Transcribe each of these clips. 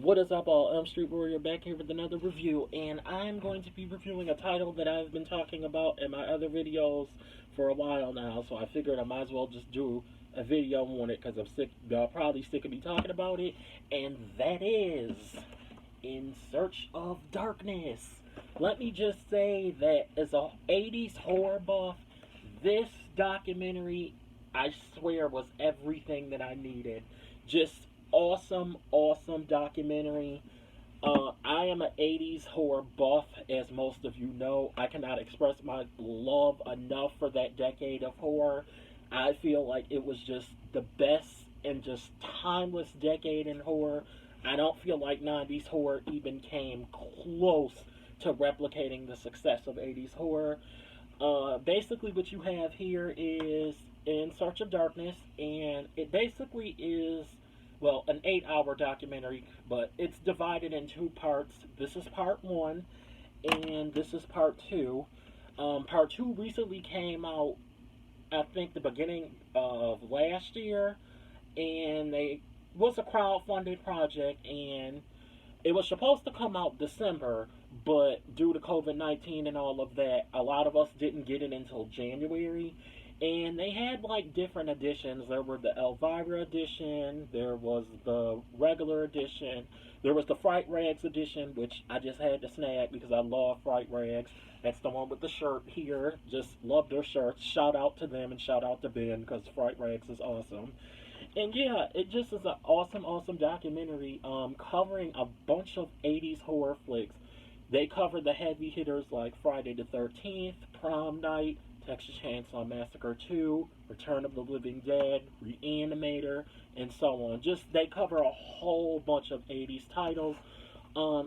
What is up, all? Elm Street Warrior back here with another review, and I'm going to be reviewing a title that I've been talking about in my other videos for a while now, so I figured I might as well just do a video on it because I'm sick, y'all probably sick of me talking about it, and that is In Search of Darkness. Let me just say that as a 80s horror buff, this documentary, I swear, was everything that I needed. Just awesome, awesome documentary. I am an 80s horror buff, as most of you know. I cannot express my love enough for that decade of horror. I feel like it was just the best and just timeless decade in horror. I don't feel like 90s horror even came close to replicating the success of 80s horror. Basically, what you have here is In Search of Darkness, and it basically is, well, an 8-hour documentary, but it's divided in two parts. This is part one, and this is part two. Part two recently came out, I think, the beginning of last year, and they was a crowdfunded project, and it was supposed to come out December, but due to COVID-19 and all of that, a lot of us didn't get it until January. And they had like different editions. There were the Elvira edition, there was the regular edition, there was the Fright Rags edition, which I just had to snag because I love Fright Rags. That's the one with the shirt here. Just love their shirts. Shout out to them and shout out to Ben because Fright Rags is awesome. And yeah, it just is an awesome, awesome documentary covering a bunch of 80s horror flicks. They cover the heavy hitters like Friday the 13th, Prom Night, Texas Chainsaw Massacre 2, Return of the Living Dead, Reanimator, and so on. Just, they cover a whole bunch of 80s titles.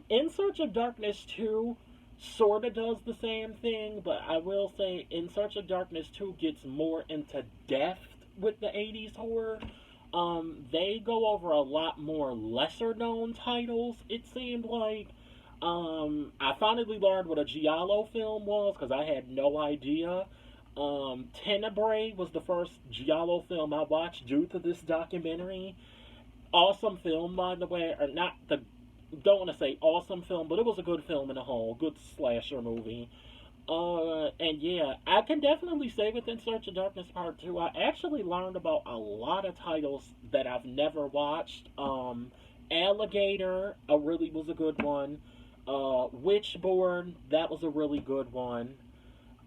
In Search of Darkness 2 sort of does the same thing, but I will say In Search of Darkness 2 gets more into depth with the 80s horror. They go over a lot more lesser known titles, it seemed like. I finally learned what a Giallo film was because I had no idea. Tenebrae was the first Giallo film I watched due to this documentary. Awesome film, by the way. Or not the, don't want to say awesome film, but it was a good film in a whole. Good slasher movie. And yeah, I can definitely say with In Search of Darkness Part 2, I actually learned about a lot of titles that I've never watched. Alligator, really was a good one. Witchborn, that was a really good one.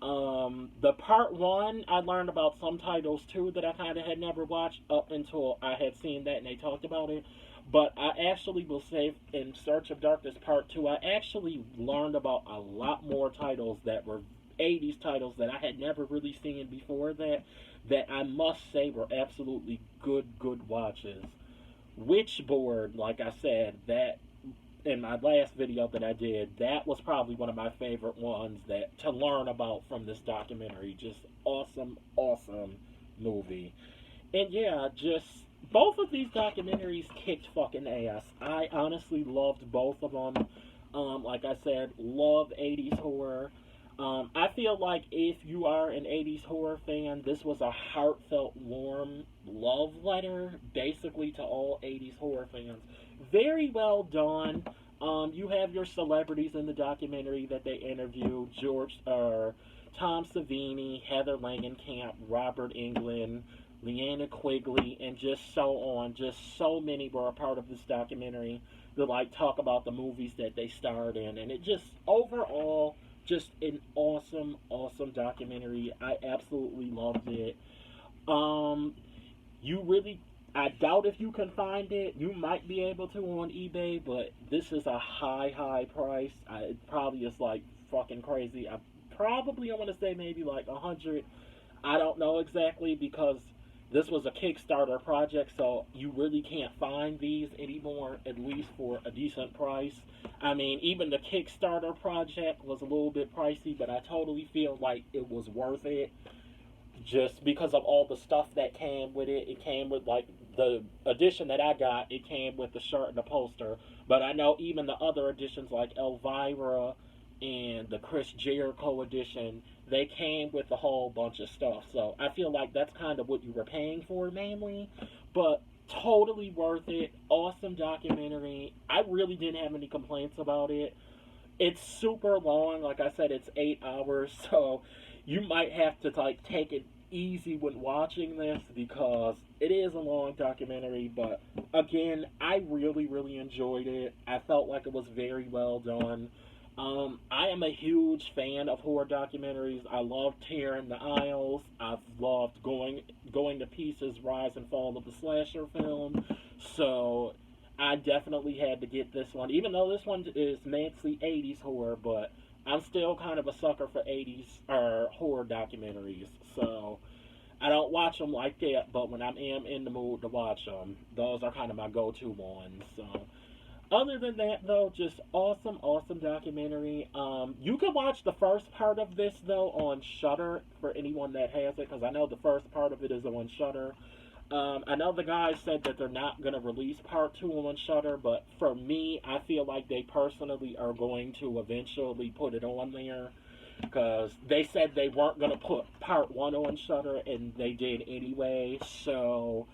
The part one, I learned about some titles too that I kind of had never watched up until I had seen that and they talked about it. But I actually will say In Search of Darkness Part 2, I actually learned about a lot more titles that were 80s titles that I had never really seen before that I must say were absolutely good watches. Witchboard, like I said, that in my last video that I did, that was probably one of my favorite ones that to learn about from this documentary. Just awesome, awesome movie. And yeah, just both of these documentaries kicked fucking ass. I honestly loved both of them. Like I said, love 80s horror. I feel like if you are an 80s horror fan, this was a heartfelt, warm love letter, basically, to all 80s horror fans. Very well done. You have your celebrities in the documentary that they interview: Tom Savini, Heather Langenkamp, Robert Englund, Leanna Quigley, and just so on. Just so many were a part of this documentary to like talk about the movies that they starred in, and it just overall just an awesome, awesome documentary. I absolutely loved it. You really, I doubt if you can find it. You might be able to on eBay, but this is a high price. It probably is like fucking crazy. I want to say maybe like 100. I don't know exactly because this was a Kickstarter project, so you really can't find these anymore, at least for a decent price. I mean, even the Kickstarter project was a little bit pricey, but I totally feel like it was worth it just because of all the stuff that came with it. It came with, like, the edition that I got, it came with the shirt and the poster. But I know even the other editions like Elvira and the Chris Jericho edition, they came with a whole bunch of stuff. So I feel like that's kind of what you were paying for mainly. But Totally worth it. Awesome documentary. I really didn't have any complaints about it. It's super long. Like I said, it's 8 hours, so you might have to like take it easy when watching this because it is a long documentary. But again, I really, really enjoyed it. I felt like it was very well done. I am a huge fan of horror documentaries. I love Tearing the Aisles. I've loved Going to Pieces, Rise and Fall of the Slasher film. So I definitely had to get this one, even though this one is mostly 80s horror, but I'm still kind of a sucker for 80s or horror documentaries. So I don't watch them like that, but when I am in the mood to watch them, those are kind of my go-to ones. So other than that, though, just awesome, awesome documentary. You can watch the first part of this though on Shudder for anyone that has it, because I know the first part of it is on Shudder. I know the guys said that they're not going to release part two on Shudder, but for me, I feel like they personally are going to eventually put it on there because they said they weren't going to put part one on Shudder, and they did anyway. So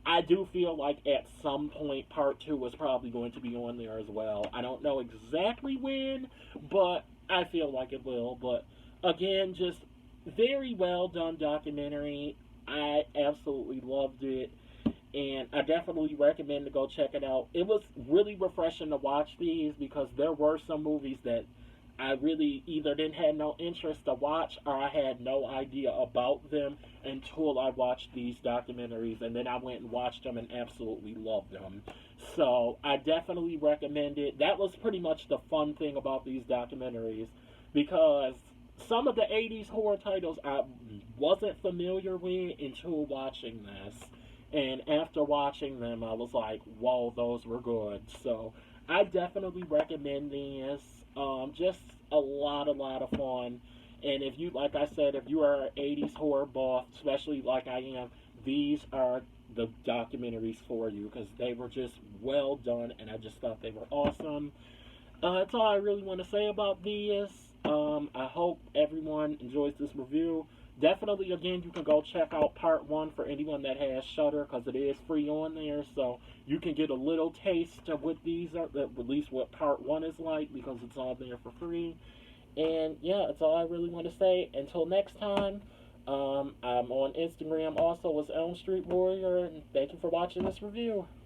I do feel like at some point part two is probably going to be on there as well. I don't know exactly when, but I feel like it will. But again, just very well done documentary. I absolutely loved it, and I definitely recommend to go check it out. It was really refreshing to watch these because there were some movies that I really either didn't have no interest to watch or I had no idea about them until I watched these documentaries, and then I went and watched them and absolutely loved them. So I definitely recommend it. That was pretty much the fun thing about these documentaries because some of the 80s horror titles I wasn't familiar with until watching this. And after watching them, I was like, whoa, those were good. So I definitely recommend these. Just a lot of fun. And if you, like I said, if you are an 80s horror buff, especially like I am, these are the documentaries for you because they were just well done and I just thought they were awesome. That's all I really want to say about these. I hope everyone enjoys this review. Definitely, again, you can go check out part one for anyone that has Shudder because it is free on there, so you can get a little taste of what these are, at least what part one is like because it's all there for free. And yeah, that's all I really want to say. Until next time, I'm on Instagram also as Elm Street Warrior, and thank you for watching this review.